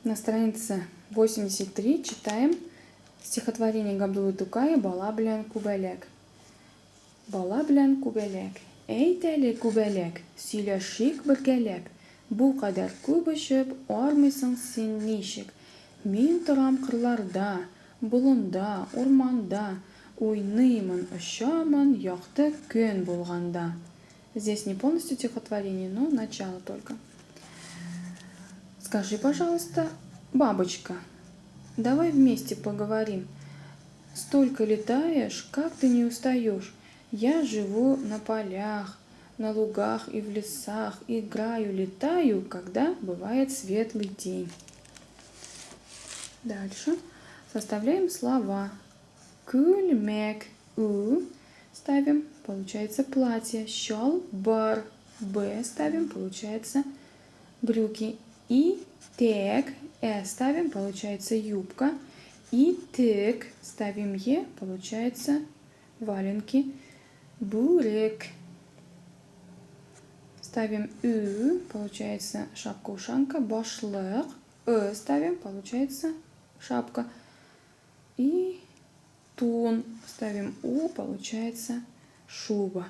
На странице 83 читаем стихотворение Габдуллы Тукая «Бала белән күбәләк». Бала белән күбәләк, әйт әле күбәләк, сөйләшик бергәләп. Бу кадәр күп очып, армыйсың син ничек? Мин торам кырларда, болында, урманда, уйныймын, очамын, якты көн булганда. Здесь не полностью стихотворение, но начало только. Скажи, пожалуйста, бабочка, давай вместе поговорим. Столько летаешь, как ты не устаешь. Я живу на полях, на лугах и в лесах, играю, летаю, когда бывает светлый день. Дальше составляем слова. Күлмәк, у ставим, получается платье. Чалбар, б ставим, получается брюки. И тек, ставим, получается юбка. И тык, ставим е, получается валенки. Бурек. Ставим ü, получается шапка-ушанка. Башлык, ставим, получается шапка. И тун, ставим у, получается шуба.